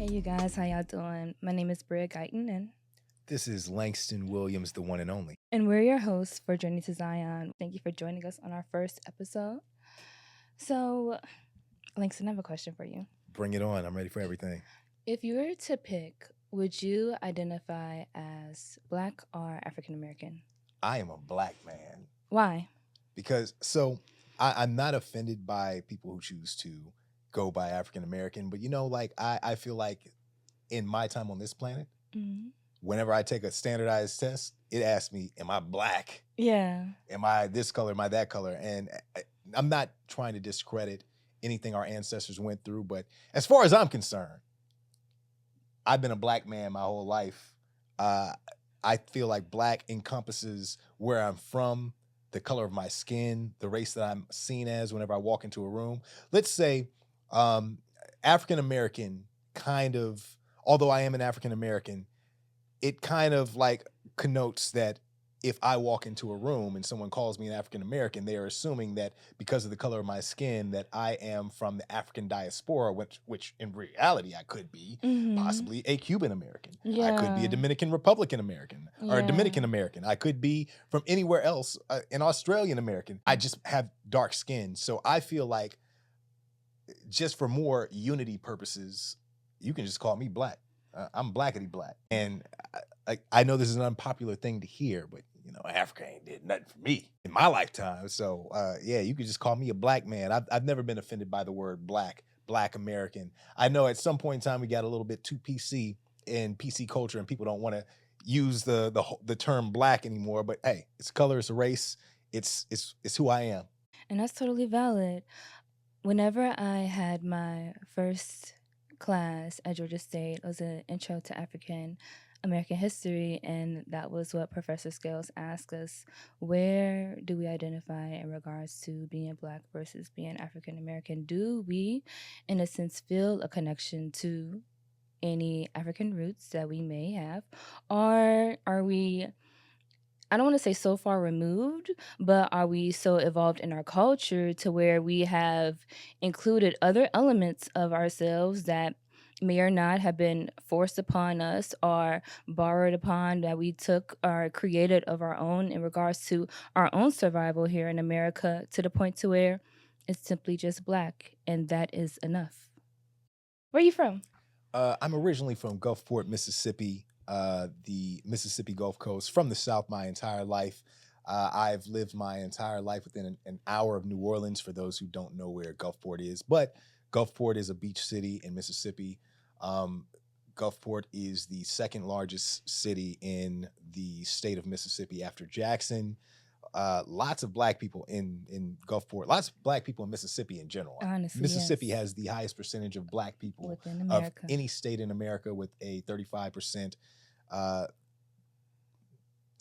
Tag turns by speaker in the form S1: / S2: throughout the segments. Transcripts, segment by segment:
S1: Hey, you guys, how y'all doing? My name is Bria, Guyton,
S2: This is Langston Williams, the one and only.
S1: and we're your hosts for Journey to Zion. Thank you for joining us on our first episode. So, Langston, I have a question for you.
S2: Bring it on. I'm ready for everything.
S1: If you were to pick, would you identify as Black or African American?
S2: I am a black man
S1: Why?
S2: because I'm not offended by people who choose to go by African American, but I feel like in my time on this planet,
S1: Mm-hmm.
S2: whenever I take a standardized test, it asks me, am I black?
S1: Yeah.
S2: Am I this color? Am I that color? And I'm not trying to discredit anything our ancestors went through, but as far as I'm concerned, I've been a black man my whole life. I feel like black encompasses where I'm from, the color of my skin, the race that I'm seen as whenever I walk into a room. Let's say African American kind of, although I am an African American, it kind of like connotes that if I walk into a room and someone calls me an African American, they are assuming that because of the color of my skin that I am from the African diaspora, which in reality I could be possibly a Cuban American. I could be a Dominican Republican American or a Dominican American. I could be from anywhere else, an Australian American. I just have dark skin. So I feel like just for more unity purposes, you can just call me black. I'm blackety black. And I know this is an unpopular thing to hear, but Africa ain't did nothing for me in my lifetime. So yeah, you could just call me a black man. I've never been offended by the word black American. I know at some point in time we got a little bit too PC in PC culture, and people don't want to use the term black anymore. But hey, it's a color, it's a race, it's who I am.
S1: And that's totally valid. Whenever I had my first class at Georgia State, it was an intro to African American history, and that was what Professor Scales asked us. Where do we identify in regards to being Black versus being African American? Do we, in a sense, feel a connection to any African roots that we may have? Or are we, I don't want to say so far removed, but are we so evolved in our culture to where we have included other elements of ourselves that may or not have been forced upon us or borrowed upon, that we took or created of our own in regards to our own survival here in America, to the point to where it's simply just Black and that is enough? Where are you from?
S2: I'm originally from Gulfport, Mississippi, the Mississippi Gulf Coast, from the South my entire life. I've lived my entire life within an hour of New Orleans, for those who don't know where Gulfport is. But Gulfport is a beach city in Mississippi. Gulfport is the second largest city in the state of Mississippi after Jackson. Lots of black people in Gulfport, lots of black people in Mississippi in general.
S1: Honestly,
S2: Mississippi
S1: yes.
S2: has the highest percentage of black people
S1: Within
S2: of
S1: America.
S2: any state in America, with a 35%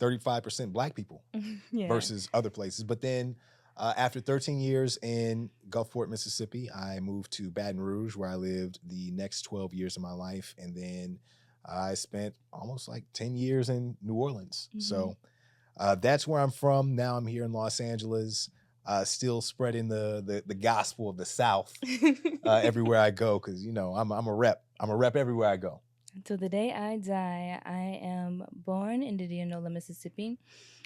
S2: 35% black people
S1: Yeah.
S2: versus other places. But then after 13 years in Gulfport, Mississippi, I moved to Baton Rouge, where I lived the next 12 years of my life. And then I spent almost like 10 years in New Orleans. So that's where I'm from. Now I'm here in Los Angeles, still spreading the gospel of the South everywhere I go, because I'm a rep. I'm a rep everywhere I go.
S1: Until the day I die. I am born in Indianola, Mississippi.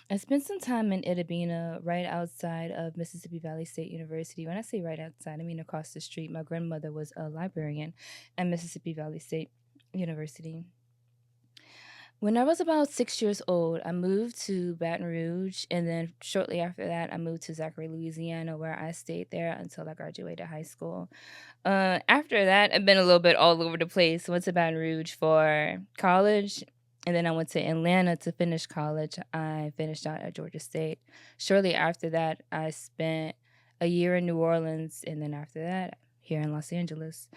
S1: I spent some time in Itabena, right outside of Mississippi Valley State University. When I say right outside, I mean across the street. My grandmother was a librarian at Mississippi Valley State University. When I was about 6 years old, I moved to Baton Rouge, and then shortly after that, I moved to Zachary, Louisiana, where I stayed there until I graduated high school. After that, I've been a little bit all over the place. Went to Baton Rouge for college, and then I went to Atlanta to finish college. I finished out at Georgia State. Shortly after that, I spent a year in New Orleans, and then after that, here in Los Angeles.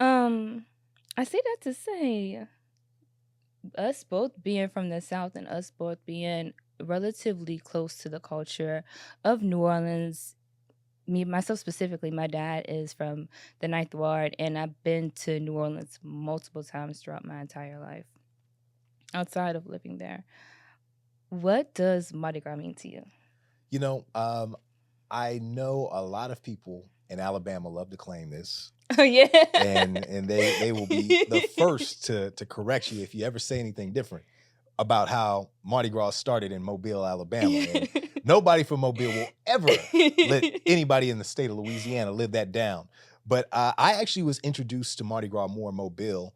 S1: I say that to say, us both being from the South and us both being relatively close to the culture of New Orleans, me myself specifically, my dad is from the Ninth Ward, and I've been to New Orleans multiple times throughout my entire life outside of living there. What does Mardi Gras mean to you?
S2: I know a lot of people in Alabama love to claim this.
S1: Oh yeah.
S2: and they will be the first to correct you if you ever say anything different about how Mardi Gras started in Mobile, Alabama. And nobody from Mobile will ever let anybody in the state of Louisiana live that down. But I actually was introduced to Mardi Gras more in Mobile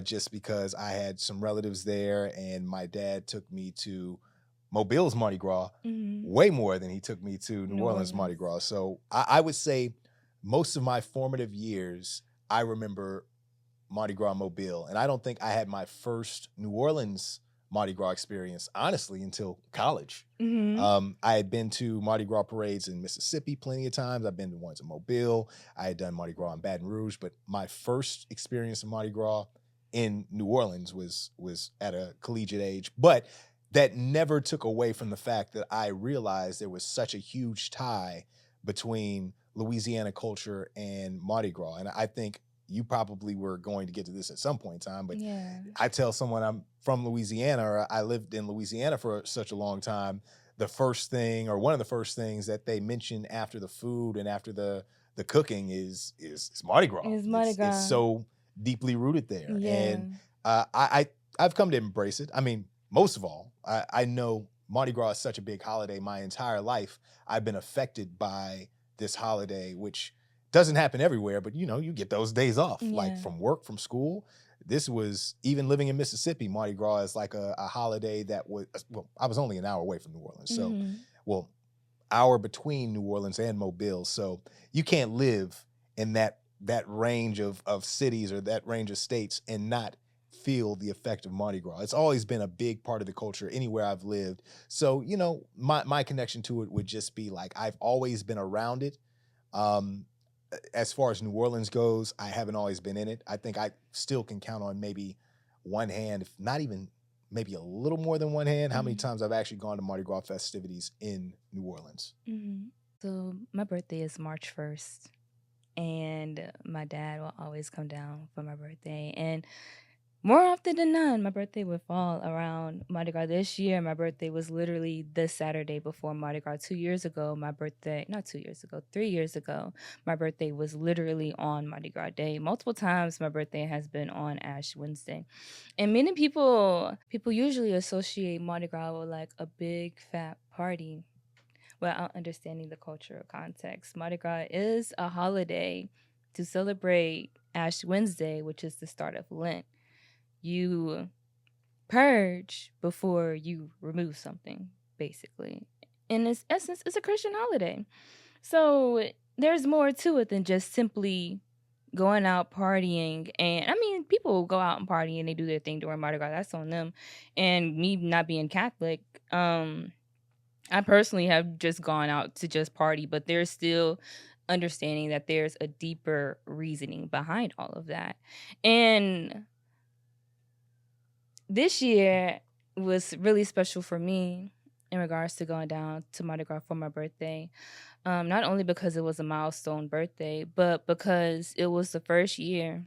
S2: just because I had some relatives there, and my dad took me to Mobile's Mardi Gras way more than he took me to New Orleans Mardi Gras. So I would say most of my formative years, I remember Mardi Gras Mobile. And I don't think I had my first New Orleans Mardi Gras experience, honestly, until college. I had been to Mardi Gras parades in Mississippi plenty of times. I've been to ones in Mobile. I had done Mardi Gras in Baton Rouge, but my first experience of Mardi Gras in New Orleans was at a collegiate age. But that never took away from the fact that I realized there was such a huge tie between Louisiana culture and Mardi Gras. And I think you probably were going to get to this at some point in time, but
S1: Yeah.
S2: I tell someone I'm from Louisiana, or I lived in Louisiana for such a long time, the first thing, or one of the first things that they mention after the food and after the cooking is Mardi Gras.
S1: It's Mardi
S2: It's
S1: Gras.
S2: so deeply rooted there.
S1: Yeah.
S2: And I've come to embrace it. I mean, most of all, I know Mardi Gras is such a big holiday. My entire life, I've been affected by this holiday, which doesn't happen everywhere, but you know, you get those days off, like from work, from school. This was, even living in Mississippi, Mardi Gras is like a holiday that was, well, I was only an hour away from New Orleans. So, well, hour between New Orleans and Mobile. So you can't live in that range of cities or that range of states and not feel the effect of Mardi Gras. It's always been a big part of the culture anywhere I've lived. So, you know, my connection to it would just be like, I've always been around it. As far as New Orleans goes, I haven't always been in it. I think I still can count on maybe one hand, if not even maybe a little more than one hand, how many times I've actually gone to Mardi Gras festivities in New Orleans.
S1: So my birthday is March 1st, and my dad will always come down for my birthday. And more often than not, my birthday would fall around Mardi Gras. This year, my birthday was literally the Saturday before Mardi Gras. 2 years ago, my birthday, not 2 years ago, 3 years ago, my birthday was literally on Mardi Gras Day. Multiple times, my birthday has been on Ash Wednesday. And many people usually associate Mardi Gras with like a big fat party without understanding the cultural context. Mardi Gras is a holiday to celebrate Ash Wednesday, which is the start of Lent. You purge before you remove something, basically. In its essence, it's a Christian holiday. So there's more to it than just simply going out partying. And I mean, people go out and party and they do their thing during Mardi Gras. That's on them. And me not being Catholic, I personally have just gone out to just party, but there's still understanding that there's a deeper reasoning behind all of that. And this year was really special for me in regards to going down to Mardi Gras for my birthday. Not only because it was a milestone birthday, but because it was the first year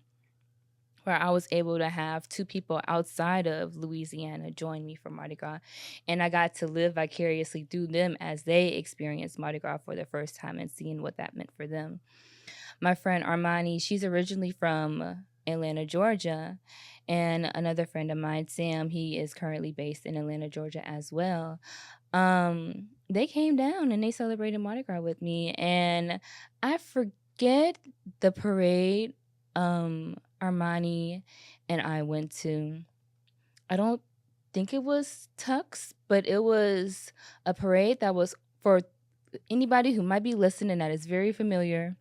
S1: where I was able to have two people outside of Louisiana join me for Mardi Gras. And I got to live vicariously through them as they experienced Mardi Gras for the first time and seeing what that meant for them. My friend Armani, she's originally from Atlanta, Georgia. And another friend of mine, Sam, he is currently based in Atlanta, Georgia as well. They came down and they celebrated Mardi Gras with me. And I forget the parade Armani and I went to. I don't think it was Tux, but it was a parade that was for anybody who might be listening that is very familiar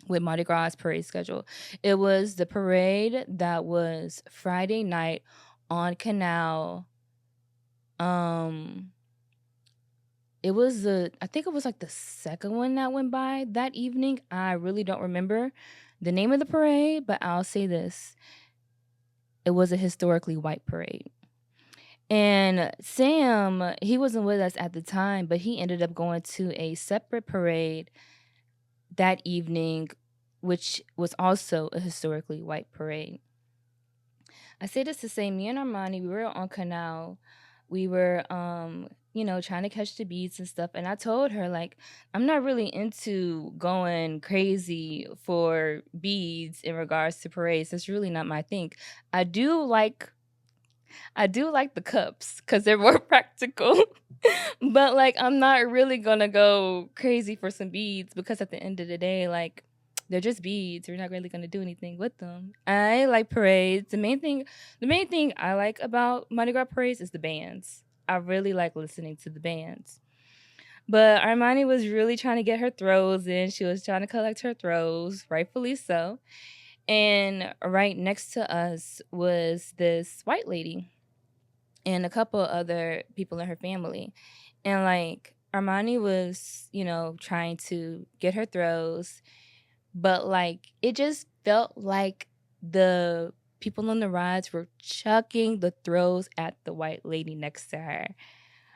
S1: with Mardi Gras parade schedule. It was the parade that was Friday night on Canal. I think it was like the second one that went by that evening. I really don't remember the name of the parade, but I'll say this. It was a historically white parade. And Sam, he wasn't with us at the time, but he ended up going to a separate parade that evening, which was also a historically white parade. I say this to say, me and Armani, we were on Canal. We were trying to catch the beats and stuff. And I told her, like, I'm not really into going crazy for beads in regards to parades. That's really not my thing. I do like the cups because they're more practical. But like I'm not really gonna go crazy for some beads because at the end of the day, like they're just beads. We're not really gonna do anything with them. I like parades. The main thing I like about Mardi Gras parades is the bands. I really like listening to the bands. But Armani was really trying to get her throws in. She was trying to collect her throws, rightfully so. And right next to us was this white lady and a couple other people in her family. And like Armani was, trying to get her throws, but like it just felt like the people on the rides were chucking the throws at the white lady next to her.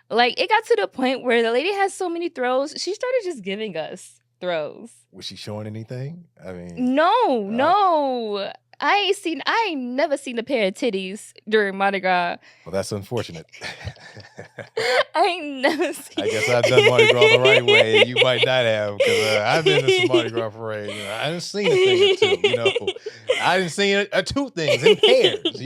S1: Like it got to the point where the lady has so many throws, she started just giving us throws.
S2: Was she showing anything? I mean,
S1: No. I ain't never seen a pair of titties during Mardi Gras.
S2: well, that's unfortunate.
S1: I ain't never seen.
S2: I guess I've done Mardi Gras the right way, and you might not have, because I've been to some Mardi Gras parades. I didn't see a thing or two. I didn't see two things in pairs.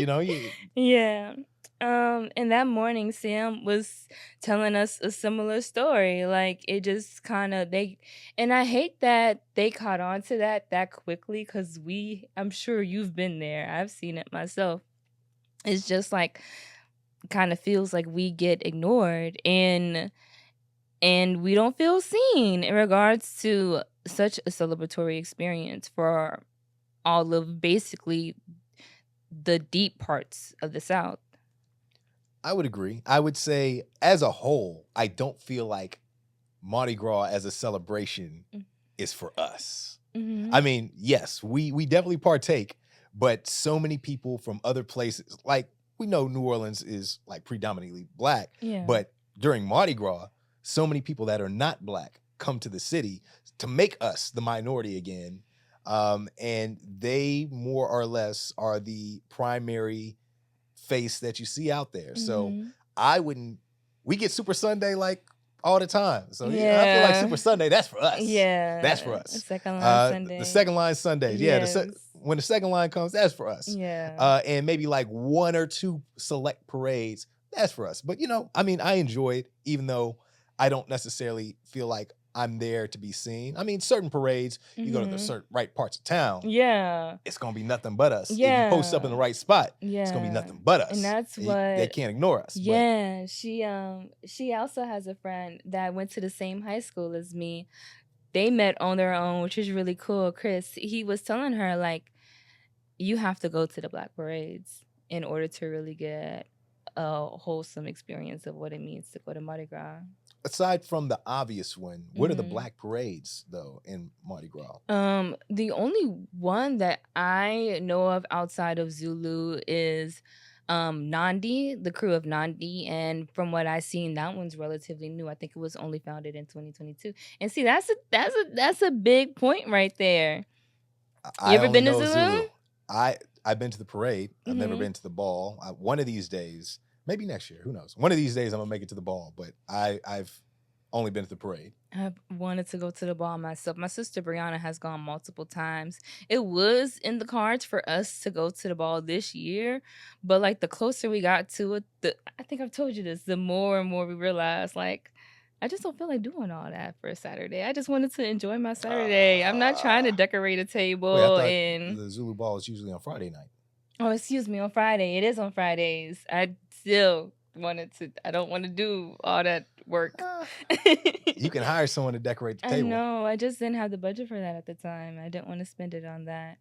S1: Yeah. And that morning, Sam was telling us a similar story. Like it just kind of and I hate that they caught on to that quickly because I'm sure you've been there. I've seen it myself. It's just like kind of feels like we get ignored and we don't feel seen in regards to such a celebratory experience for all of basically the deep parts of the South.
S2: I would agree. I would say, as a whole, I don't feel like Mardi Gras as a celebration is for us.
S1: Mm-hmm.
S2: I mean, yes, we definitely partake, but so many people from other places, like we know New Orleans is like predominantly Black,
S1: Yeah.
S2: but during Mardi Gras, so many people that are not Black come to the city to make us the minority again, and they more or less are the primary face that you see out there. So we get Super Sunday like all the time. So I feel like Super Sunday, that's for us.
S1: Yeah.
S2: That's for us.
S1: The second line Sunday.
S2: The second line Sundays.
S1: Yes.
S2: Yeah. When the second line comes, that's for us.
S1: Yeah.
S2: And maybe like one or two select parades, that's for us. But I enjoy it, even though I don't necessarily feel like I'm there to be seen. I mean, certain parades, you go to the certain right parts of town.
S1: Yeah.
S2: It's going to be nothing but us.
S1: Yeah.
S2: If you post up in the right spot,
S1: Yeah.
S2: it's going to be nothing but us.
S1: And that's
S2: they can't ignore us.
S1: Yeah. She also has a friend that went to the same high school as me. They met on their own, which is really cool. Chris, he was telling her, like, you have to go to the Black parades in order to really get a wholesome experience of what it means to go to Mardi Gras.
S2: Aside from the obvious one, what are the Black parades, though, in Mardi Gras?
S1: The only one that I know of outside of Zulu is Nandi, the crew of Nandi. And from what I've seen, that one's relatively new. I think it was only founded in 2022. And see, that's a big point right there. You ever been to Zulu?
S2: I've been to the parade. I've never been to the ball. One of these days, maybe next year, who knows? One of these days I'm gonna make it to the ball, but I've only been to the parade.
S1: I've wanted to go to the ball myself. My sister Brianna has gone multiple times. It was in the cards for us to go to the ball this year, but like the closer we got to it, I think I've told you this, the more and more we realized, like, I just don't feel like doing all that for a Saturday. I just wanted to enjoy my Saturday. I'm not trying to decorate a table.
S2: The Zulu ball is usually on Friday night.
S1: Oh, excuse me, on Friday. It is on Fridays. I still I don't want to do all that work.
S2: You can hire someone to decorate the table.
S1: I know. I just didn't have the budget for that at the time. I didn't want to spend it on that.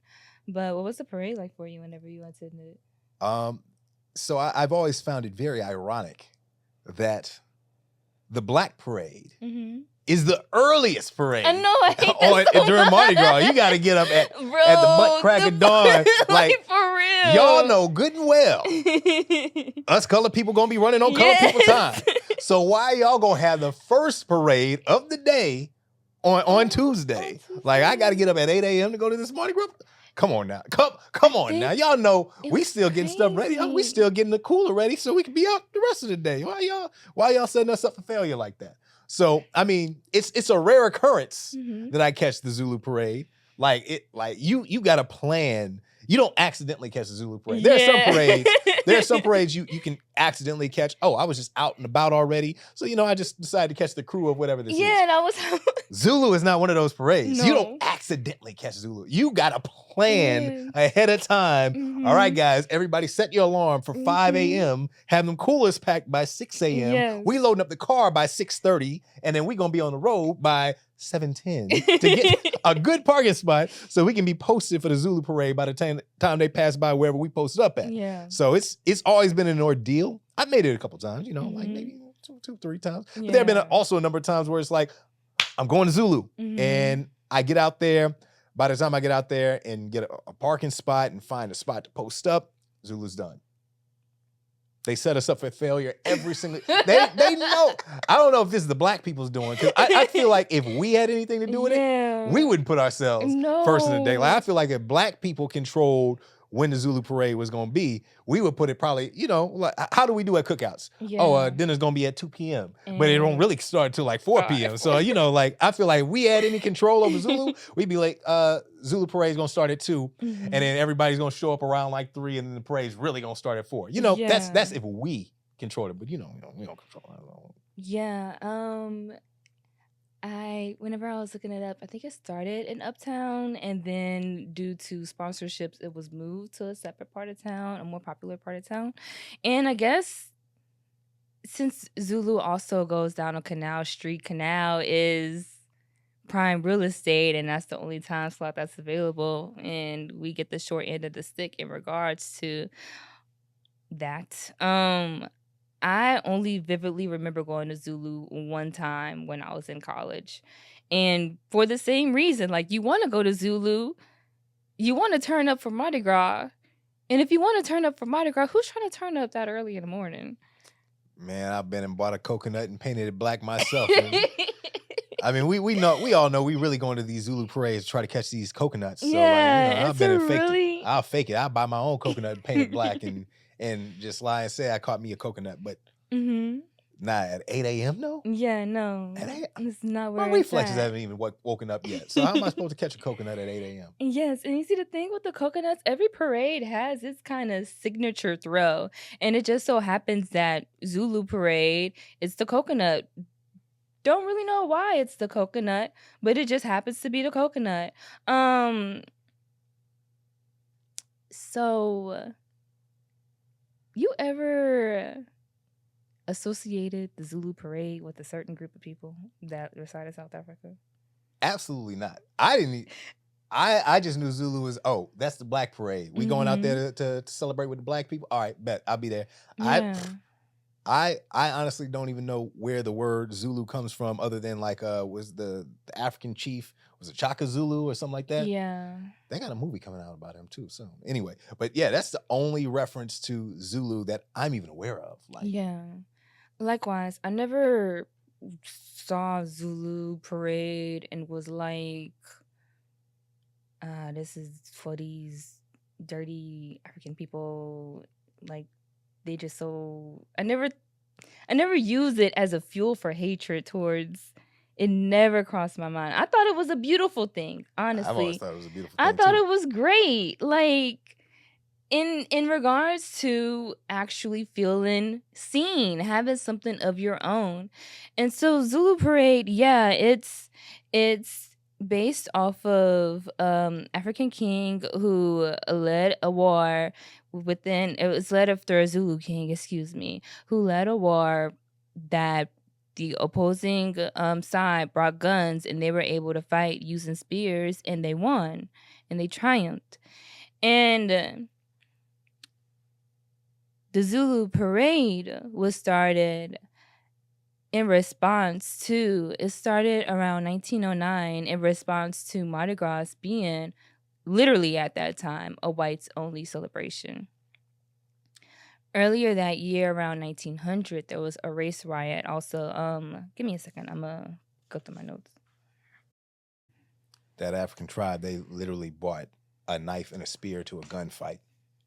S1: But what was the parade like for you whenever you attended it?
S2: So I've always found it very ironic that the Black parade is the earliest parade.
S1: I know. I hate that so
S2: during Mardi Gras. You got to get up at the butt crack of dawn.
S1: Like for real.
S2: Y'all know good and well us colored people going to be running on colored people time. So why y'all going to have the first parade of the day on Tuesday? Like, I got to get up at 8 a.m. to go to this Mardi Gras. Come on now. Come on now. Y'all know we still getting stuff ready. We still getting the cooler ready so we can be out the rest of the day. Why y'all setting us up for failure like that? So, I mean, it's a rare occurrence that I catch the Zulu parade. Like you got to plan. You don't accidentally catch the Zulu parade. There are some parades you can accidentally catch. Oh, I was just out and about already. So, I just decided to catch the crew of whatever this is.
S1: Yeah, that was
S2: Zulu is not one of those parades.
S1: No.
S2: You don't accidentally catch Zulu. You got to plan ahead of time. All right, guys, everybody set your alarm for 5 a.m. Have them coolers packed by 6 a.m.
S1: Yes.
S2: We loading up the car by 6:30, and then we going to be on the road by 7:10 to get a good parking spot so we can be posted for the Zulu parade by the time they pass by wherever we posted up at.
S1: Yeah.
S2: So it's always been an ordeal. I've made it a couple times, like maybe two, 3 times. But there have been also a number of times where it's like, I'm going to Zulu, and I get out there. By the time I get out there and get a parking spot and find a spot to post up, Zulu's done. They set us up for failure every single. They know. I don't know if this is the black people's doing, because I feel like if we had anything to do with it, we wouldn't put ourselves first in the day. Like, I feel like if black people controlled when the Zulu parade was going to be, we would put it probably, like, how do we do at cookouts?
S1: Yeah.
S2: Oh, dinner's going to be at 2 p.m. But it don't really start until like 4 p.m. So, like, I feel like if we had any control over Zulu, we'd be like, Zulu parade's going to start at 2, and then everybody's going to show up around like 3, and then the parade's really going to start at 4. That's if we control it, but we don't control it.
S1: Yeah. Whenever I was looking it up, I think it started in Uptown, and then due to sponsorships, it was moved to a separate part of town, a more popular part of town. And I guess since Zulu also goes down on Canal Street, Canal is prime real estate, and that's the only time slot that's available, and we get the short end of the stick in regards to that. I only vividly remember going to Zulu one time when I was in college. And for the same reason, like, you want to go to Zulu, you want to turn up for Mardi Gras. And if you want to turn up for Mardi Gras, who's trying to turn up that early in the morning?
S2: Man, I've been and bought a coconut and painted it black myself. I mean, we all know we really going to these Zulu parades to try to catch these coconuts. So I've been and faked it. I'll fake it. I'll buy my own coconut and paint it black and just lie and say I caught me a coconut, but not at 8 a.m. No.
S1: Yeah, no. It's not where
S2: my reflexes haven't even woken up yet. So how am I supposed to catch a coconut at 8 a.m.?
S1: Yes, and you see the thing with the coconuts, every parade has its kind of signature throw, and it just so happens that Zulu parade is the coconut. Don't really know why it's the coconut, but it just happens to be the coconut. So you ever associated the Zulu parade with a certain group of people that reside in South Africa?
S2: Absolutely not. I just knew Zulu was, that's the black parade. We going out there to celebrate with the black people? All right, bet. I'll be there.
S1: Yeah.
S2: I honestly don't even know where the word Zulu comes from, other than like was the African chief, was it Chaka Zulu or something like that?
S1: Yeah.
S2: They got a movie coming out about him too. So anyway, but yeah, that's the only reference to Zulu that I'm even aware of. Like,
S1: yeah. Likewise, I never saw Zulu parade and was like, this is for these dirty African people. Like, they just so I never used it as a fuel for hatred towards. It never crossed my mind. I thought it was a beautiful thing, honestly.
S2: I've always thought it was a beautiful thing.
S1: I thought
S2: too.
S1: it was great. Like, in regards to actually feeling seen, having something of your own. And so Zulu Parade, yeah, it's based off of African king who led a war it was led after a Zulu king, who led a war that the opposing side brought guns, and they were able to fight using spears, and they won, and they triumphed. And the Zulu Parade was started it started around 1909 in response to Mardi Gras being literally at that time a whites only celebration. Earlier that year, around 1900, there was a race riot. Also, give me a second. I'm gonna go through my notes.
S2: That African tribe, they literally bought a knife and a spear to a gunfight,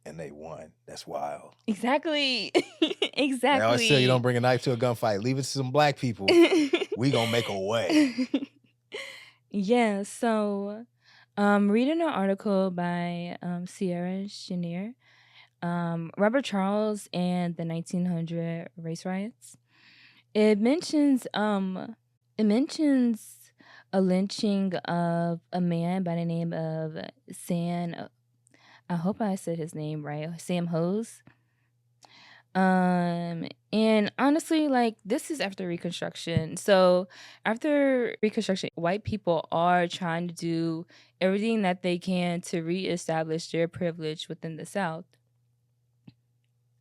S2: and they won. That's wild.
S1: Exactly.
S2: I always say you don't
S1: Exactly.
S2: bring a knife to a gunfight. Leave it to some black people. We gonna make a way.
S1: Yeah, so reading an article by Sierra Chenier, Robert Charles and the 1900 race riots. It mentions a lynching of a man by the name of I hope I said his name right, Sam Hose. And honestly, like, this is after Reconstruction. So after Reconstruction, white people are trying to do everything that they can to reestablish their privilege within the South.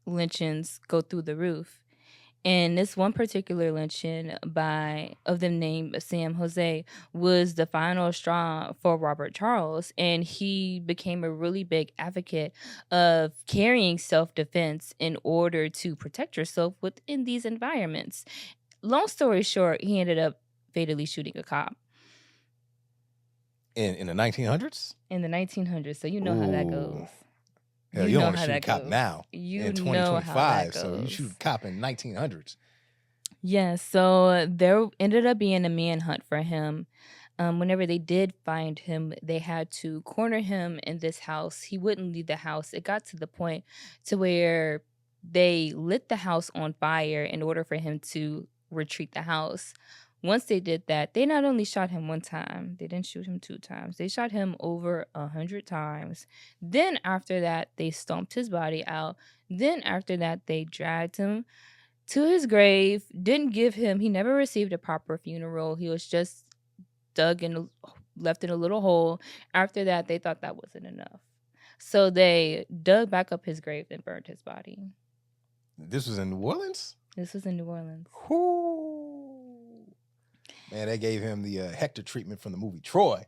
S1: Lynchings go through the roof. And this one particular lynching of them named Sam Jose was the final straw for Robert Charles, and he became a really big advocate of carrying self-defense in order to protect yourself within these environments. Long story short, he ended up fatally shooting a cop
S2: In the 1900s?
S1: in the 1900s, so you know how that goes.
S2: Hell, you don't want to shoot a cop now in
S1: know how that
S2: 2025, so you
S1: goes.
S2: shoot a cop in 1900s.
S1: Yeah, so there ended up being a manhunt for him. Whenever they did find him, they had to corner him in this house. He wouldn't leave the house. It got to the point to where they lit the house on fire in order for him to retreat the house. Once they did that, they not only shot him one time, they didn't shoot him 2 times. They shot him over 100 times. Then after that, they stomped his body out. Then after that, they dragged him to his grave. He never received a proper funeral. He was just left in a little hole. After that, they thought that wasn't enough. So they dug back up his grave and burned his body.
S2: This was in New Orleans?
S1: This was in New Orleans.
S2: Whoo. Man, they gave him the Hector treatment from the movie Troy.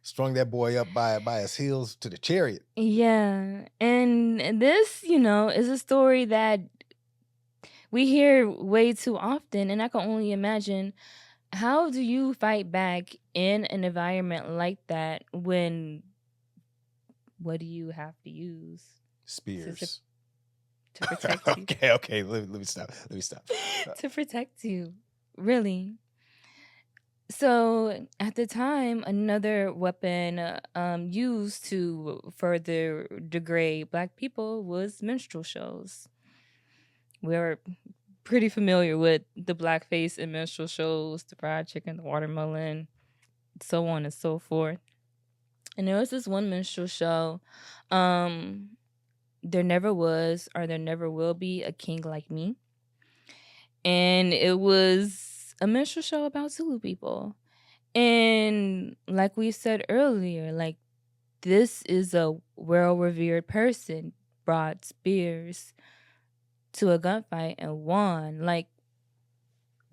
S2: Strung that boy up by his heels to the chariot.
S1: Yeah. And this, is a story that we hear way too often. And I can only imagine, how do you fight back in an environment like that when what do you have to use?
S2: Spears.
S1: To protect you.
S2: Okay. Let me stop.
S1: To protect you. Really. So at the time, another weapon used to further degrade Black people was minstrel shows. We're pretty familiar with the Blackface and minstrel shows, the fried chicken, the watermelon, so on and so forth. And there was this one minstrel show, There Never Was or There Never Will Be a King Like Me. And it was a minstrel show about Zulu people. And like we said earlier, like, this is a well-revered person, brought spears to a gunfight and won. Like,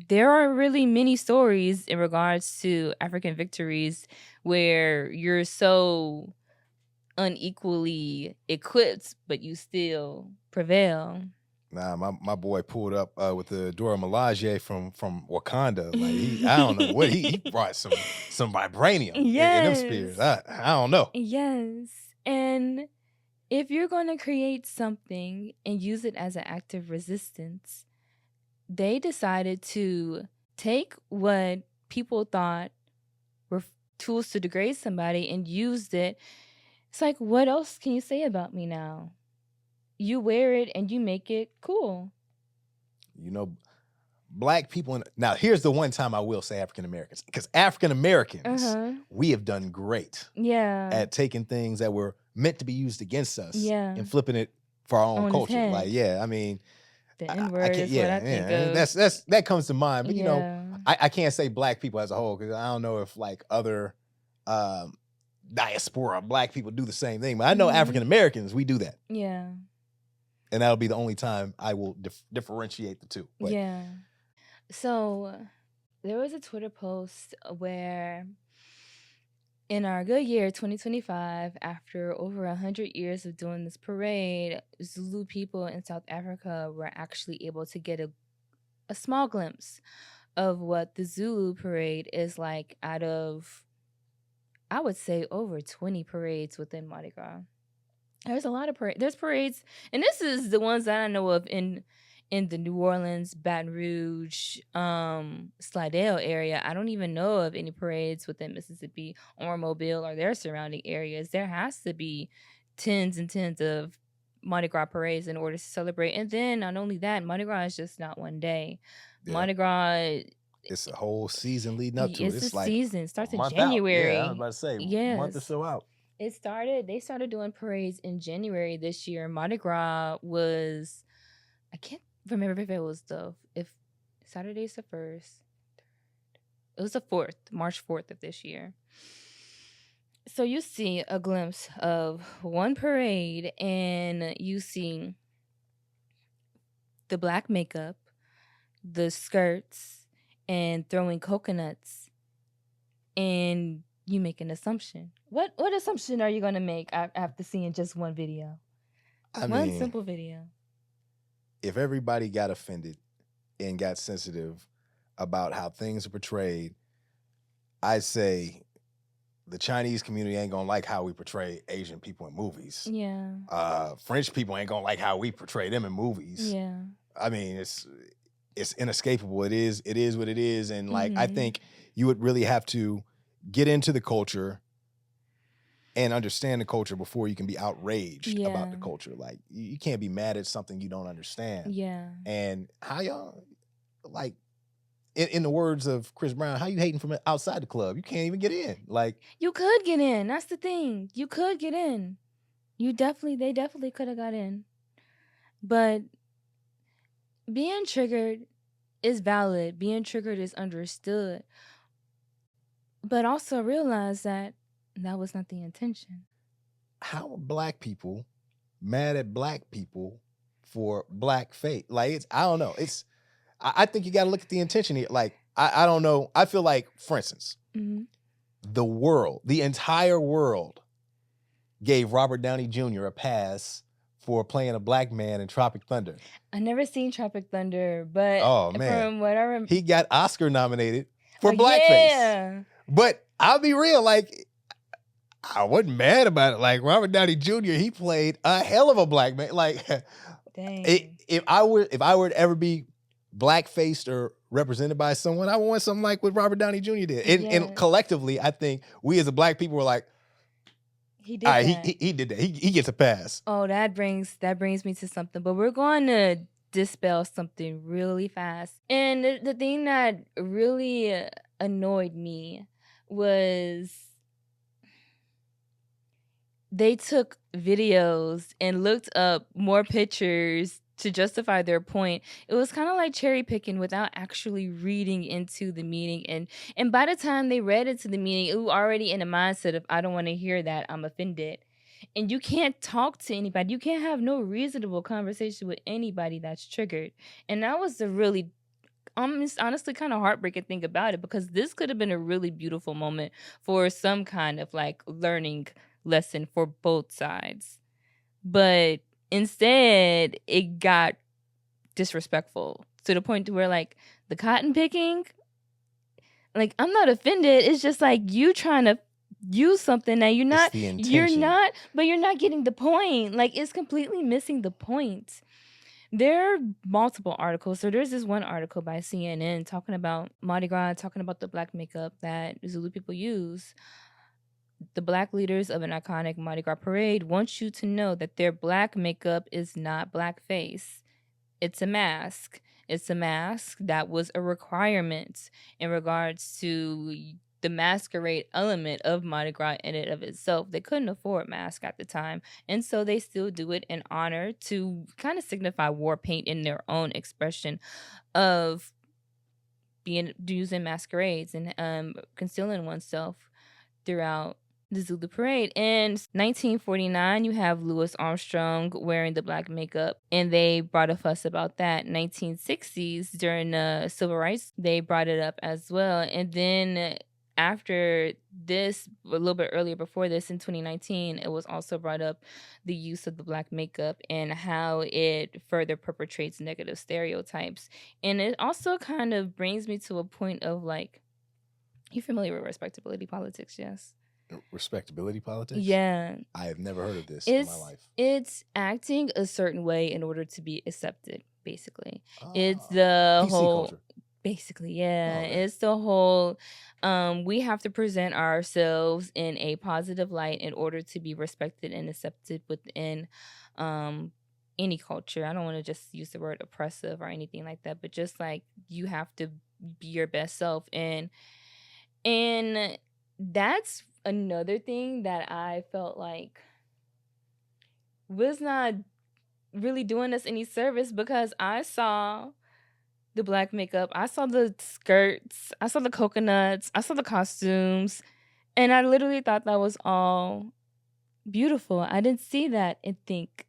S1: there are really many stories in regards to African victories where you're so unequally equipped, but you still prevail.
S2: Nah, my boy pulled up with the Dora Milaje from Wakanda. Like, I don't know what he brought some vibranium in them spears. I don't know.
S1: Yes. And if you're going to create something and use it as an act of resistance, they decided to take what people thought were tools to degrade somebody and used it. It's like, what else can you say about me now? You wear it and you make it cool.
S2: Black people. Now, here's the one time I will say African Americans, because African Americans, we have done great at taking things that were meant to be used against us and flipping it for our own culture. Like, I mean,
S1: the N-word is what I think of.
S2: That comes to mind. But I can't say Black people as a whole, because I don't know if like other diaspora Black people do the same thing. But I know African Americans, we do that.
S1: Yeah.
S2: And that'll be the only time I will differentiate the two. But,
S1: so there was a Twitter post where in our good year 2025, after over 100 years of doing this parade, Zulu people in South Africa were actually able to get a small glimpse of what the Zulu parade is like out of I would say over 20 parades within Mardi Gras. There's a lot of parades. There's parades, and this is the ones that I know of in the New Orleans, Baton Rouge, Slidell area. I don't even know of any parades within Mississippi or Mobile or their surrounding areas. There has to be tens and tens of Mardi Gras parades in order to celebrate. And then not only that, Mardi Gras is just not one day.
S2: Yeah.
S1: Mardi Gras,
S2: It's a whole season leading up to it.
S1: it's a
S2: like
S1: season. It starts
S2: a
S1: in
S2: month out.
S1: January.
S2: Yeah, I was about to say, a month or
S1: Yes.
S2: so out.
S1: They started doing parades in January this year. Mardi Gras was, I can't remember if it was if Saturday's the 1st. It was the 4th, March 4th of this year. So you see a glimpse of one parade, and you see the black makeup, the skirts, and throwing coconuts, and you make an assumption. What assumption are you gonna make after seeing just one video? One simple video.
S2: If everybody got offended and got sensitive about how things are portrayed, I'd say the Chinese community ain't gonna like how we portray Asian people in movies.
S1: Yeah.
S2: French people ain't gonna like how we portray them in movies.
S1: Yeah.
S2: I mean, it's inescapable. It is what it is. And like, I think you would really have to get into the culture and understand the culture before you can be outraged about the culture. Like, you can't be mad at something you don't understand.
S1: Yeah.
S2: And how y'all, like, in the words of Chris Brown, how you hating from outside the club? You can't even get in. Like,
S1: you could get in. That's the thing. You could get in. They definitely could have got in. But being triggered is valid. Being triggered is understood. But also realize that was not the intention.
S2: How are black people mad at black people for blackface? Like, I don't know. I think you got to look at the intention here. Like, I don't know. I feel like, for instance, the entire world gave Robert Downey Jr. a pass for playing a black man in Tropic Thunder.
S1: I never seen Tropic Thunder, but
S2: from
S1: what I remember,
S2: he got Oscar nominated for blackface. Yeah. But I'll be real, like, I wasn't mad about it. Like, Robert Downey Jr., he played a hell of a black man. Like,
S1: dang.
S2: If I were to ever be black-faced or represented by someone, I would want something like what Robert Downey Jr. did. And collectively, I think we as a black people were like,
S1: he did that.
S2: He did that. He gets a pass.
S1: Oh, that brings me to something. But we're going to dispel something really fast. And the thing that really annoyed me was they took videos and looked up more pictures to justify their point. It was kind of like cherry picking without actually reading into the meaning. And by the time they read into the meaning, it was already in a mindset of, I don't want to hear that, I'm offended. And you can't talk to anybody. You can't have no reasonable conversation with anybody that's triggered. And that was the really, honestly kind of heartbreaking thing about it, because this could have been a really beautiful moment for some kind of like learning lesson for both sides. But instead, it got disrespectful to the point to where, like, the cotton picking, like, I'm not offended. It's just like you trying to use something that you're not getting the point. Like, it's completely missing the point. There are multiple articles. So there's this one article by CNN talking about Mardi Gras, talking about the black makeup that Zulu people use. The black leaders of an iconic Mardi Gras parade want you to know that their black makeup is not blackface. It's a mask. It's a mask that was a requirement in regards to the masquerade element of Mardi Gras in and of itself. They couldn't afford masks at the time, and so they still do it in honor to kind of signify war paint in their own expression of using masquerades and concealing oneself throughout the Zulu parade. In 1949, you have Louis Armstrong wearing the black makeup, and they brought a fuss about that. 1960s, during the civil rights, they brought it up as well. And then after this, a little bit earlier before this, in 2019, it was also brought up the use of the black makeup and how it further perpetrates negative stereotypes. And it also kind of brings me to a point of, like, you familiar with respectability politics? Yes.
S2: Respectability politics?
S1: Yeah.
S2: I have never heard of this in my
S1: It's
S2: life.
S1: it's acting a certain way in order to be accepted, basically. It's
S2: Ah,
S1: the
S2: PC
S1: whole
S2: culture.
S1: basically, yeah.
S2: Okay.
S1: It's the whole we have to present ourselves in a positive light in order to be respected and accepted within um any culture. I don't want to just use the word oppressive or anything like that, but just like you have to be your best self, and that's another thing that I felt like was not really doing us any service, because I saw the black makeup, I saw the skirts, I saw the coconuts, I saw the costumes, and I literally thought that was all beautiful. I didn't see that and think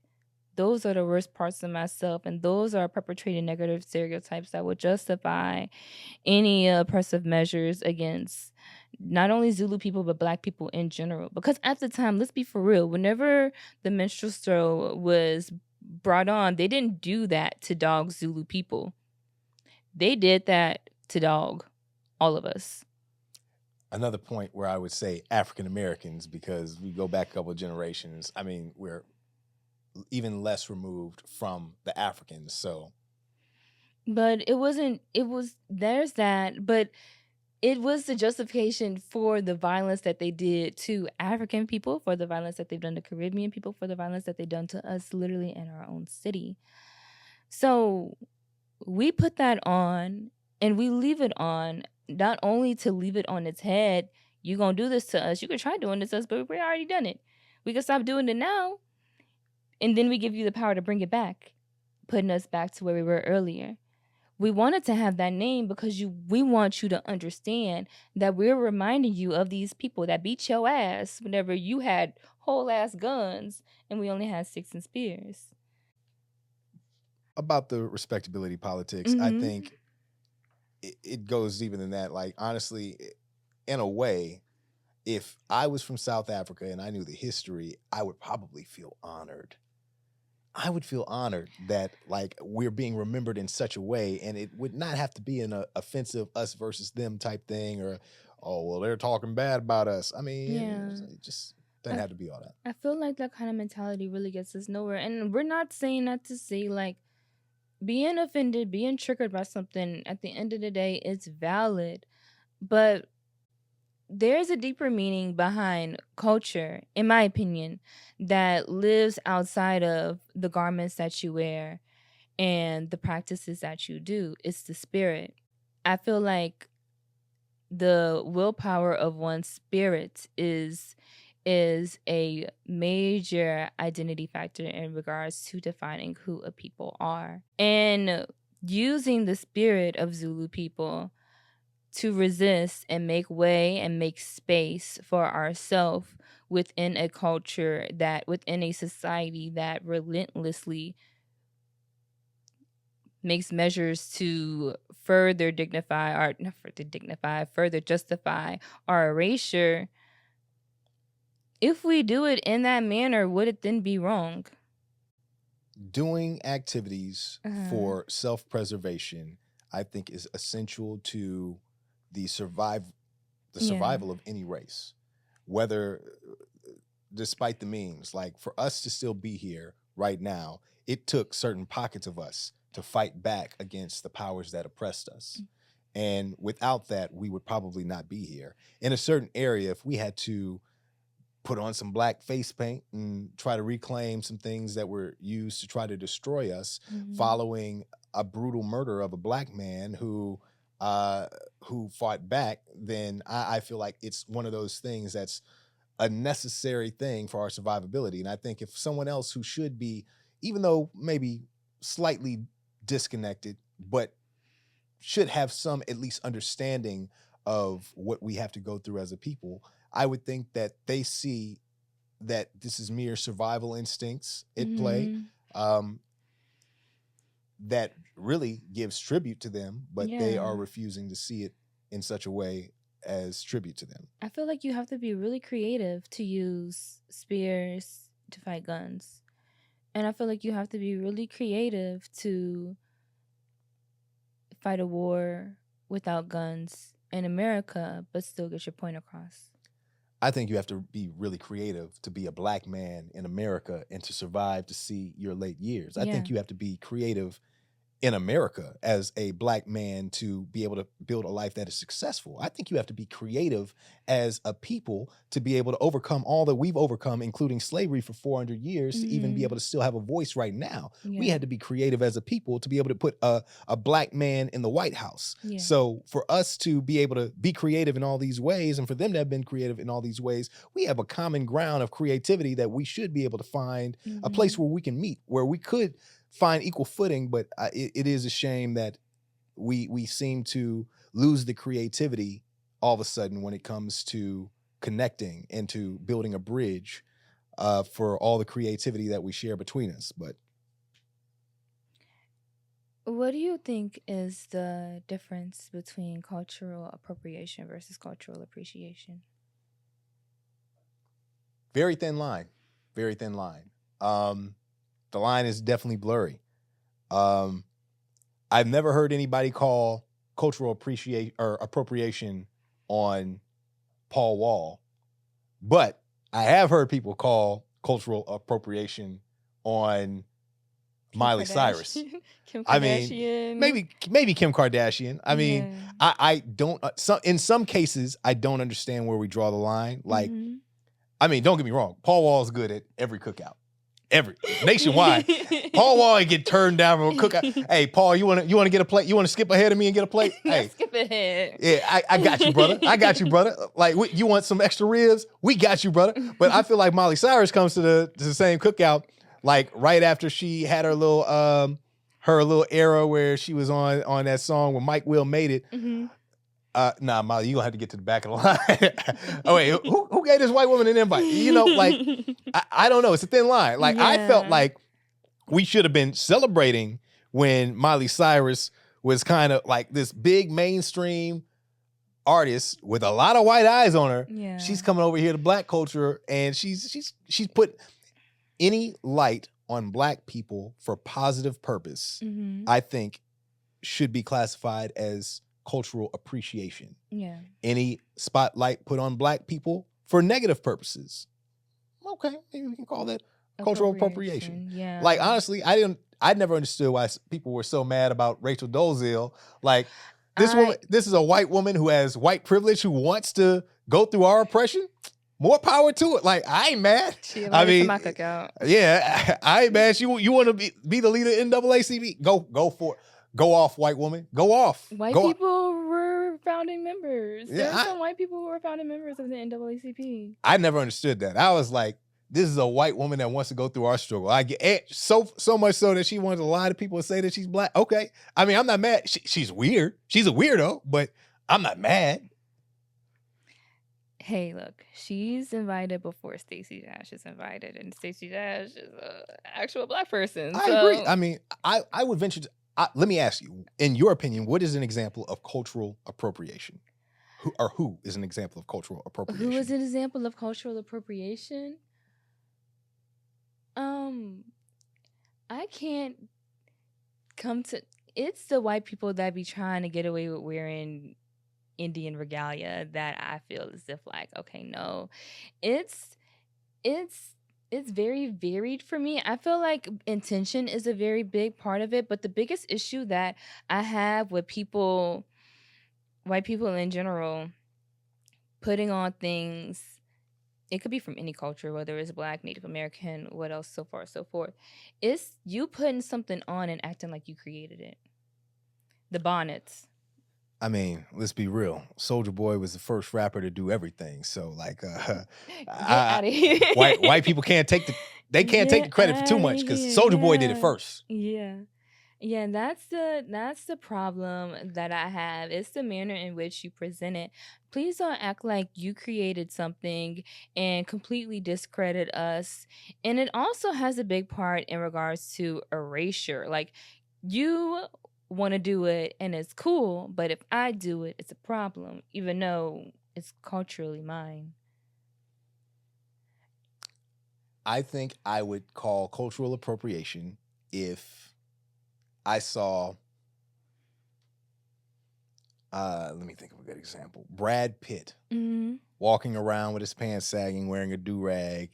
S1: those are the worst parts of myself, and those are perpetrating negative stereotypes that would justify any oppressive measures against not only Zulu people but black people in general. Because at the time, let's be for real, whenever the minstrel was brought on, they didn't do that to dog Zulu people. They did that to dog all of us.
S2: Another point where I would say African Americans, because we go back a couple of generations. I mean, we're even less removed from the Africans. So,
S1: But it wasn't, it was, there's that, but it was the justification for the violence that they did to African people, for the violence that they've done to Caribbean people, for the violence that they've done to us literally in our own city. So we put that on, and we leave it on, not only to leave it on its head, you gonna do this to us, you could try doing this to us, but we already done it. We can stop doing it now, and then we give you the power to bring it back, putting us back to where we were earlier. We wanted to have that name because we want you to understand that we're reminding you of these people that beat your ass whenever you had whole ass guns and we only had sticks and spears.
S2: about the respectability politics, I think it goes deeper than that. Like, honestly, in a way, if I was from South Africa and I knew the history, I would probably feel honored. I would feel honored that like we're being remembered in such a way, and it would not have to be an offensive us versus them type thing, or oh well they're talking bad about us. I mean,
S1: Yeah.
S2: it just doesn't have to be all that.
S1: I feel like that kind of mentality really gets us nowhere. And we're not saying that to say like being offended, being triggered by something, at the end of the day, it's valid. But there's a deeper meaning behind culture, in my opinion, that lives outside of the garments that you wear and the practices that you do. It's the spirit. I feel like the willpower of one's spirit is a major identity factor in regards to defining who a people are. And using the spirit of Zulu people to resist and make way and make space for ourselves within a culture, that within a society that relentlessly makes measures to further dignify or not further dignify, further justify our erasure. If we do it in that manner, would it then be wrong?
S2: Doing activities for self-preservation, I think, is essential to the survival of any race, whether despite the means. Like, for us to still be here right now, it took certain pockets of us to fight back against the powers that oppressed us. And without that, we would probably not be here. In a certain area, if we had to put on some black face paint and try to reclaim some things that were used to try to destroy us, following a brutal murder of a black man who fought back, then I feel like it's one of those things that's a necessary thing for our survivability. And I think if someone else who should be, even though maybe slightly disconnected, but should have some at least understanding of what we have to go through as a people, I would think that they see that this is mere survival instincts at play, that really gives tribute to them, but they are refusing to see it in such a way as tribute to them.
S1: I feel like you have to be really creative to use spears to fight guns. And I feel like you have to be really creative to fight a war without guns in America, but still get your point across.
S2: I think you have to be really creative to be a black man in America and to survive to see your late years. I
S1: Yeah.
S2: think you have to be creative in America as a black man to be able to build a life that is successful. I think you have to be creative as a people to be able to overcome all that we've overcome, including slavery for 400 years, to even be able to still have a voice right now. We
S1: Yeah.
S2: had to be creative as a people to be able to put a black man in the White House.
S1: Yeah.
S2: So for us to be able to be creative in all these ways, and for them to have been creative in all these ways, we have a common ground of creativity that we should be able to find a place where we can meet, where we could find equal footing. But it is a shame that we seem to lose the creativity all of a sudden when it comes to connecting and to building a bridge for all the creativity that we share between us. But
S1: What do you think is the difference between cultural appropriation versus cultural appreciation?
S2: very thin line, very thin line. The line is definitely blurry. I've never heard anybody call cultural appropriation on Paul Wall, but I have heard people call cultural appropriation on Miley Cyrus.
S1: Kim
S2: I mean,
S1: Kardashian.
S2: maybe Kim Kardashian. I mean,
S1: Yeah.
S2: I don't. In some cases, I don't understand where we draw the line. Like,
S1: Mhm.
S2: I mean, don't get me wrong. Paul Wall is good at every cookout, nationwide. Paul Wall ain't get turned down for a cookout. Hey, Paul, you want to get a plate? You want to skip ahead of me and get a plate? Hey,
S1: Skip ahead.
S2: yeah, I got you, brother. I got you, brother. Like, you want some extra ribs? We got you, brother. But I feel like Miley Cyrus comes to the same cookout like right after she had her little era where she was on that song when Mike Will made it.
S1: Mm-hmm.
S2: Nah, Molly, you gonna have to get to the back of the line. Oh wait, who gave this white woman an invite? You know, like I don't know. It's a thin line. Like I felt like we should have been celebrating when Miley Cyrus was kind of like this big mainstream artist with a lot of white eyes on her.
S1: Yeah.
S2: She's coming over here to black culture, and she's put any light on black people for positive purpose.
S1: Mm-hmm.
S2: I think should be classified as cultural appreciation.
S1: Yeah.
S2: Any spotlight put on black people for negative purposes, okay, maybe we can call that cultural appropriation.
S1: Yeah.
S2: Like honestly, I never understood why people were so mad about Rachel Dolezal. Like this woman, this is a white woman who has white privilege who wants to go through our oppression. More power to it. Like I ain't mad.
S1: I mean, my cookout.
S2: Yeah, I ain't mad. You want to be the leader of NAACP? Go for it. Go off, white woman. Go off.
S1: White people were founding members.
S2: Yeah,
S1: there were some white people who were founding members of the NAACP.
S2: I never understood that. I was like, this is a white woman that wants to go through our struggle. I get so much so that she wanted a lot of people to say that she's black. Okay, I mean, I'm not mad. She's weird. She's a weirdo, but I'm not mad.
S1: Hey, look, she's invited before Stacey Dash is invited, and Stacey Dash is an actual black person.
S2: I agree. I mean, I would venture to. Let me ask you, in your opinion, what is an example of cultural appropriation? Who is an example of cultural appropriation?
S1: Who is an example of cultural appropriation? I can't come to. It's the white people that be trying to get away with wearing Indian regalia that I feel as if like, okay, no, it's very varied for me. I feel like intention is a very big part of it, but the biggest issue that I have with white people in general, putting on things, it could be from any culture, whether it's black, Native American, what else, so far, so forth. It's you putting something on and acting like you created it. The bonnets.
S2: I mean, let's be real. Soulja Boy was the first rapper to do everything. So like,
S1: Get out of here.
S2: white people can't take the credit for too much because Soulja Boy did it first.
S1: Yeah. Yeah, that's the problem that I have. It's the manner in which you present it. Please don't act like you created something and completely discredit us. And it also has a big part in regards to erasure. Like, you want to do it and it's cool, but if I do it, it's a problem, even though it's culturally mine.
S2: I think I would call cultural appropriation if I saw Let me think of a good example. Brad Pitt
S1: Mm-hmm.
S2: walking around with his pants sagging, wearing a do-rag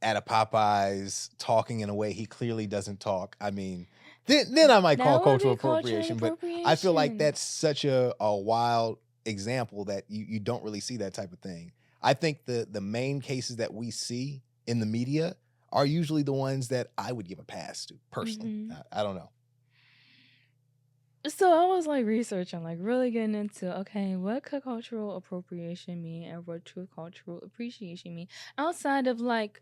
S2: at a Popeyes, talking in a way he clearly doesn't talk. I mean, then I might call
S1: That would
S2: cultural
S1: be cultural
S2: appropriation, but I feel like
S1: appropriation.
S2: that's such a wild example that you don't really see that type of thing. I think the main cases that we see in the media are usually the ones that I would give a pass to personally.
S1: Mm-hmm.
S2: I don't know.
S1: So I was like researching, like really getting into, okay, what could cultural appropriation mean and what could cultural appreciation mean outside of like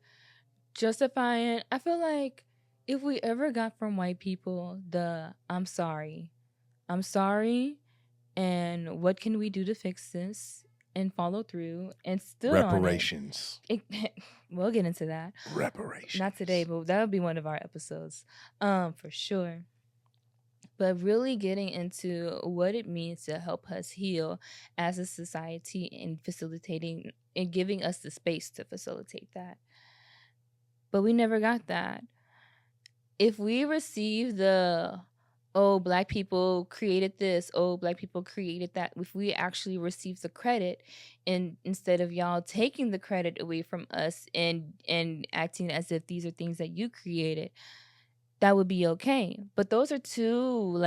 S1: justifying. I feel like if we ever got from white people the I'm sorry, and what can we do to fix this and follow through and stood on it.
S2: Reparations.
S1: We'll get into that.
S2: Reparations.
S1: Not today, but that'll be one of our episodes, for sure. But really getting into what it means to help us heal as a society and facilitating and giving us the space to facilitate that. But we never got that. If we receive the, oh, black people created this, oh, black people created that, if we actually receive the credit, and instead of y'all taking the credit away from us and acting as if these are things that you created, that would be okay. But those are two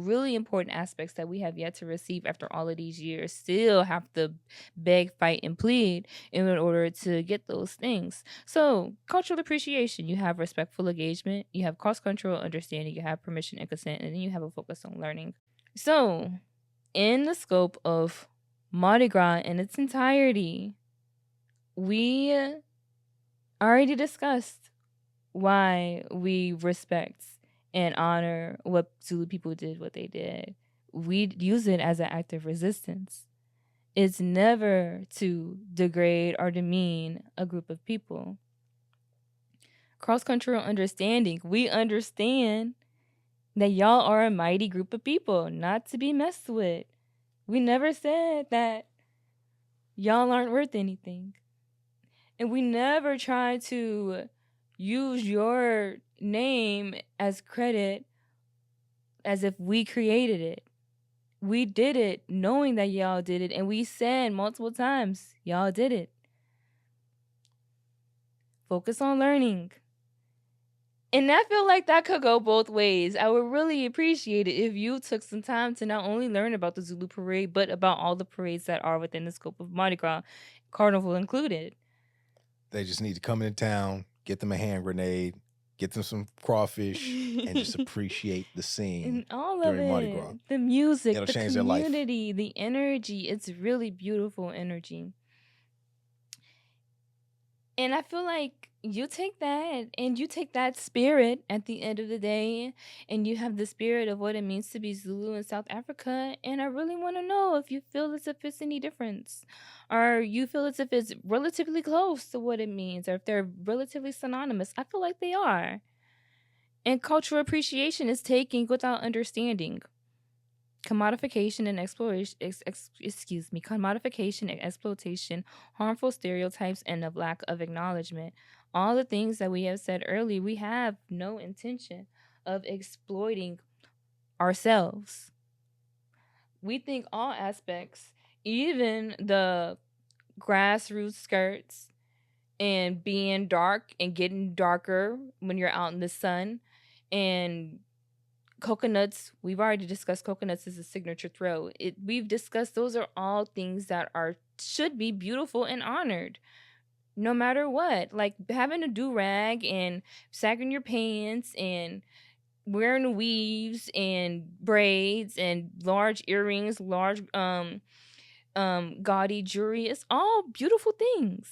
S1: really important aspects that we have yet to receive after all of these years. Still have to beg, fight, and plead in order to get those things. So cultural appreciation, you have respectful engagement, you have cost control, understanding, you have permission and consent, and then you have a focus on learning. So in the scope of Mardi Gras in its entirety, we already discussed why we respect and honor what Zulu people did, what they did. We use it as an act of resistance. It's never to degrade or demean a group of people. Cross-cultural understanding. We understand that y'all are a mighty group of people, not to be messed with. We never said that y'all aren't worth anything. And we never tried to use your name as credit as if we created it. We did it knowing that y'all did it, and we said multiple times, y'all did it. Focus on learning. And I feel like that could go both ways. I would really appreciate it if you took some time to not only learn about the Zulu parade, but about all the parades that are within the scope of Mardi Gras, Carnival included.
S2: They just need to come into town, get them a hand grenade, get them some crawfish, and just appreciate the scene
S1: and all
S2: during
S1: of
S2: Mardi
S1: it.
S2: Gras.
S1: The music,
S2: It'll
S1: the
S2: change their life.
S1: community, the energy. It's really beautiful energy. And I feel like you take that and you take that spirit at the end of the day, and you have the spirit of what it means to be Zulu in South Africa. And I really want to know if you feel as if it's any difference, or you feel as if it's relatively close to what it means, or if they're relatively synonymous. I feel like they are. And cultural appreciation is taking without understanding. Commodification and exploration, commodification and exploitation, harmful stereotypes, and a lack of acknowledgement. All the things that we have said earlier, we have no intention of exploiting ourselves. We think all aspects, even the grassroots skirts and being dark and getting darker when you're out in the sun, and coconuts, we've already discussed coconuts as a signature throw. We've discussed those are all things that should be beautiful and honored, no matter what. Like having a do-rag and sagging your pants and wearing weaves and braids and large earrings, large gaudy jewelry. It's all beautiful things.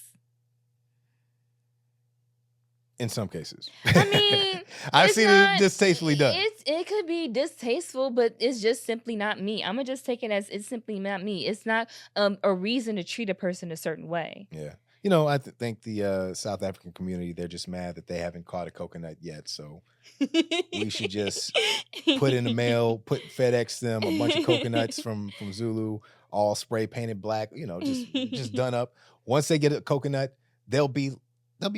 S2: In some cases.
S1: I mean,
S2: I've seen it distastefully done.
S1: It could be distasteful, but it's just simply not me. I'm going to just take it as it's simply not me. It's not a reason to treat a person a certain way.
S2: Yeah. You know, I think the South African community, they're just mad that they haven't caught a coconut yet. So we should just put in the mail, FedEx them a bunch of coconuts from Zulu, all spray painted black, you know, just done up. Once they get a coconut, they'll be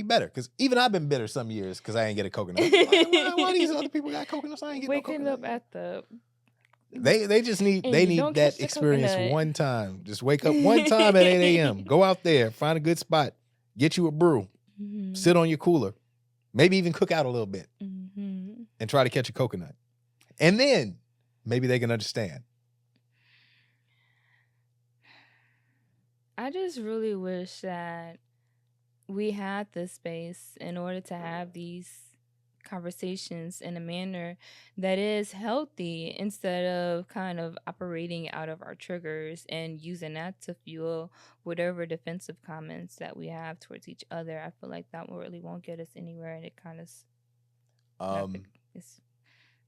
S2: better. Because even I've been bitter some years because I ain't get a coconut. Why these other people got coconuts? I ain't get no coconut.
S1: Waking up at the
S2: They just need
S1: And
S2: they
S1: you
S2: need
S1: don't catch
S2: that
S1: the
S2: experience
S1: coconut.
S2: one time. Just wake up one time at 8 a.m. Go out there, find a good spot, get you a brew, sit on your cooler, maybe even cook out a little bit, and try to catch a coconut. And then maybe they can understand.
S1: I just really wish that we had this space in order to have these conversations in a manner that is healthy instead of kind of operating out of our triggers and using that to fuel whatever defensive comments that we have towards each other. I feel like that really won't get us anywhere, and it kind of it's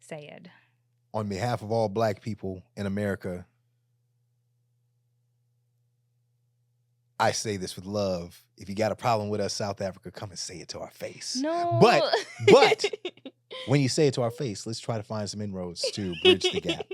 S1: sad.
S2: On behalf of all Black people in America, I say this with love. If you got a problem with us, South Africa, come and say it to our face.
S1: No.
S2: But when you say it to our face, let's try to find some inroads to bridge the gap.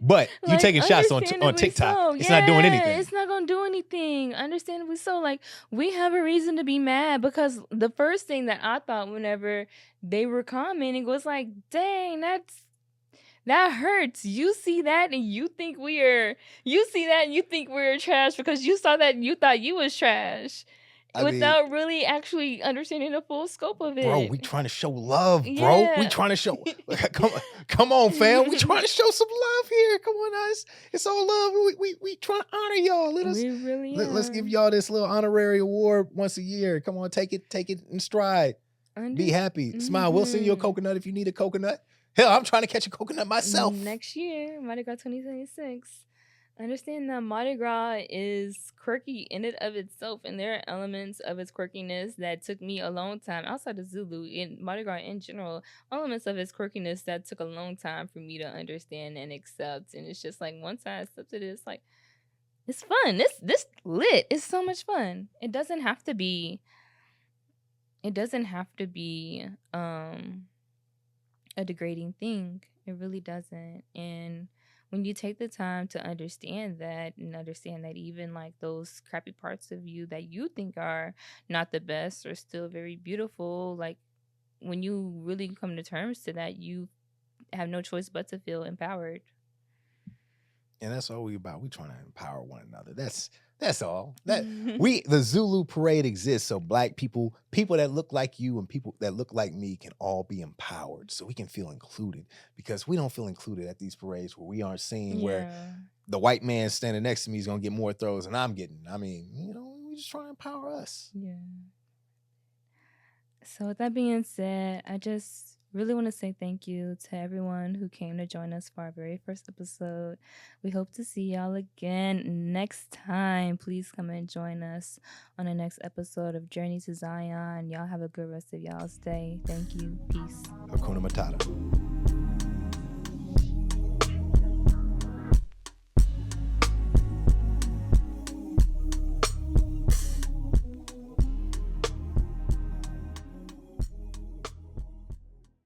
S2: But you
S1: Like,
S2: taking shots on TikTok.
S1: so.
S2: It's not doing anything.
S1: It's not gonna do anything. Understandably so. Like, we have a reason to be mad because the first thing that I thought whenever they were commenting was like, dang, that hurts. You see that and you think we're trash because you saw that and you thought you was trash. Without really actually understanding the full scope of it.
S2: Bro, we trying to show love, bro.
S1: Yeah.
S2: We trying to show come on, fam. We trying to show some love here. Come on, guys. It's all love. We trying to honor y'all. Let's give y'all this little honorary award once a year. Come on, take it in stride. Be happy. Smile. We'll send you a coconut if you need a coconut. Hell, I'm trying to catch a coconut myself.
S1: Next year, Mardi Gras 2026. Understand that Mardi Gras is quirky in and of itself, and there are elements of its quirkiness that took me a long time, outside of Zulu, in Mardi Gras in general, elements of its quirkiness that took a long time for me to understand and accept. And it's just like, once I accepted it, it's like, it's fun. This lit. It's so much fun. It doesn't have to be a degrading thing. It really doesn't. And when you take the time to understand that, and understand that even like those crappy parts of you that you think are not the best are still very beautiful, like when you really come to terms to that, you have no choice but to feel empowered.
S2: And that's all we about. We trying to empower one another. That's all. The Zulu parade exists so Black people that look like you and people that look like me can all be empowered, so we can feel included, because we don't feel included at these parades where we aren't seeing where the white man standing next to me is gonna get more throws than I'm getting. I mean, we just trying to empower us.
S1: Yeah. So with that being said, I just really want to say thank you to everyone who came to join us for our very first episode. We hope to see y'all again next time. Please come and join us on the next episode of Journey to Zion. Y'all have a good rest of y'all's day. Thank you. Peace.
S2: Hakuna Matata.